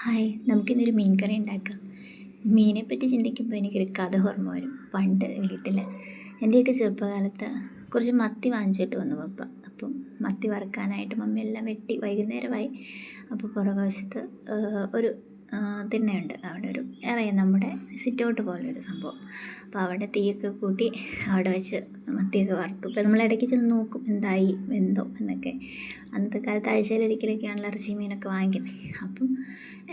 Hi, നമുക്കിന്നൊരു മീൻ കറി ഉണ്ടാക്കാം. മീനെപ്പറ്റി ചിന്തിക്കുമ്പോൾ എനിക്കൊരു കഥ ഓർമ്മ വരും. പണ്ട് വീട്ടിൽ എൻ്റെയൊക്കെ ചെറുപ്പകാലത്ത് കുറച്ച് മത്തി വാങ്ങിച്ചിട്ട് വന്നു പപ്പ. അപ്പം മത്തി വറുക്കാനായിട്ട് മമ്മി എല്ലാം വെട്ടി വൈകുന്നേരമായി. അപ്പോൾ പുറകുവശത്ത് ഒരു തിണ്ണയുണ്ട്. അവിടെ ഒരു നമ്മുടെ സിറ്റ് ഔട്ട് പോലൊരു സംഭവം. അപ്പോൾ അവിടെ തീയൊക്കെ കൂട്ടി അവിടെ വെച്ച് മത്തിയൊക്കെ വറുത്തു. അപ്പോൾ നമ്മൾ ഇടയ്ക്ക് ചെന്ന് നോക്കും എന്തായി വെന്തോ എന്നൊക്കെ. അന്നത്തെ കാലത്ത് ആഴ്ചയിലൊരിക്കലൊക്കെയാണല്ലോ ഇറച്ചി മീനൊക്കെ വാങ്ങിക്കുന്നത്. അപ്പം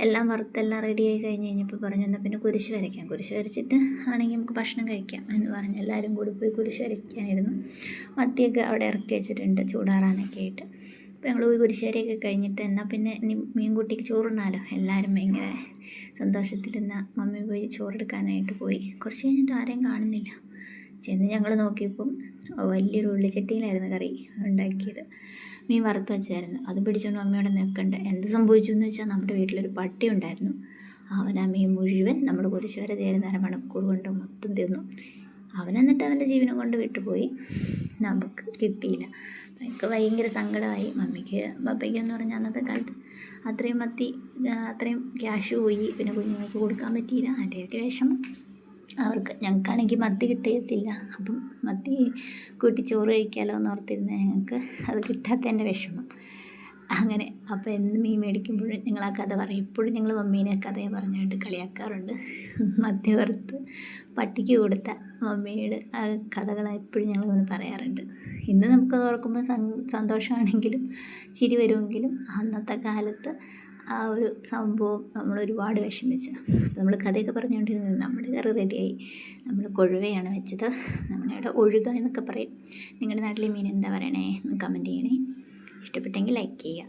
എല്ലാം വറുത്തെല്ലാം റെഡിയായി കഴിഞ്ഞപ്പോൾ പറഞ്ഞു, എന്നാൽ പിന്നെ കുരിശ് വരയ്ക്കാം, കുരിശ് വരച്ചിട്ട് ആണെങ്കിൽ നമുക്ക് ഭക്ഷണം കഴിക്കാം എന്ന് പറഞ്ഞ് എല്ലാവരും കൂടി പോയി കുരിശ് വരയ്ക്കാനിരുന്നു. മത്തിയൊക്കെ അവിടെ ഇറക്കി വെച്ചിട്ടുണ്ട് ചൂടാറാനൊക്കെ ആയിട്ട്. അപ്പോൾ ഞങ്ങൾ പോയി കുരിശ് കഴിഞ്ഞിട്ട് എന്നാൽ പിന്നെ ഇനി മീൻകുട്ടിക്ക് ചോറുണ്ണാലോ, എല്ലാവരും ഭയങ്കര സന്തോഷത്തിലെന്നാൽ മമ്മി പോയി ചോറെടുക്കാനായിട്ട് പോയി. കുറച്ച് കഴിഞ്ഞിട്ട് ആരെയും കാണുന്നില്ല. ചെന്ന് ഞങ്ങൾ നോക്കിയപ്പം വലിയൊരു ഉള്ളിച്ചട്ടിയിലായിരുന്നു കറി ഉണ്ടാക്കിയത്. മീൻ വറുത്ത് വെച്ചായിരുന്നു. അത് പിടിച്ചുകൊണ്ട് മമ്മിയോടെ നിൽക്കണ്ട. എന്ത് സംഭവിച്ചു എന്ന് വെച്ചാൽ നമ്മുടെ വീട്ടിലൊരു പട്ടി ഉണ്ടായിരുന്നു. അവൻ ആ മീൻ മുഴുവൻ നമ്മുടെ കുരിശ് വരെ നേരം അരമണിക്കൂർ കൊണ്ട് മൊത്തം തിന്നു. അവനെന്നിട്ട് അവൻ്റെ ജീവനം കൊണ്ട് വിട്ടുപോയി, നമുക്ക് കിട്ടിയില്ല. എനിക്ക് ഭയങ്കര സങ്കടമായി. മമ്മിക്ക് പപ്പയ്ക്കെന്ന് പറഞ്ഞാൽ അന്നത്തെ കാലത്ത് അത്രയും മത്തി അത്രയും ക്യാഷ് പോയി, പിന്നെ കുഞ്ഞുങ്ങൾക്ക് കൊടുക്കാൻ പറ്റിയില്ല. അതിൻ്റെയൊക്കെ വിഷമം അവർക്ക്. ഞങ്ങൾക്കാണെങ്കിൽ മത്തി കിട്ടിയത്തില്ല. അപ്പം മത്തി കൂട്ടി ചോറ് കഴിക്കാമല്ലോ എന്ന് ഓർത്തിരുന്ന ഞങ്ങൾക്ക് അത് കിട്ടാത്തതിൻ്റെ വിഷമം. അങ്ങനെ അപ്പോൾ എന്ത് മീൻ മേടിക്കുമ്പോഴും ഞങ്ങൾ ആ കഥ പറയും. ഇപ്പോഴും ഞങ്ങൾ മമ്മീനെ കഥയെ പറഞ്ഞുകൊണ്ട് കളിയാക്കാറുണ്ട്. മത്തി വറുത്ത് പട്ടിക്ക് കൊടുത്ത മമ്മിയുടെ ആ കഥകൾ എപ്പോഴും ഞങ്ങളിങ്ങനെ പറയാറുണ്ട്. ഇന്ന് നമുക്കത് ഓർക്കുമ്പോൾ സന്തോഷമാണെങ്കിലും ചിരി വരുമെങ്കിലും അന്നത്തെ കാലത്ത് ആ ഒരു സംഭവം നമ്മൾ ഒരുപാട് വിഷമിച്ചു. നമ്മൾ കഥയൊക്കെ പറഞ്ഞുകൊണ്ടിരുന്നത് നമ്മുടെ കറി റെഡിയായി. നമ്മൾ കൊഴുവയാണ് വെച്ചത്. നമ്മുടെ ഇവിടെ ഒഴുക എന്നൊക്കെ പറയും. നിങ്ങളുടെ നാട്ടിലെ മീൻ എന്താ പറയണേ എന്ന് കമൻറ്റ് ചെയ്യണേ. ഇഷ്ടപ്പെട്ടെങ്കിൽ ലൈക്ക് ചെയ്യുക.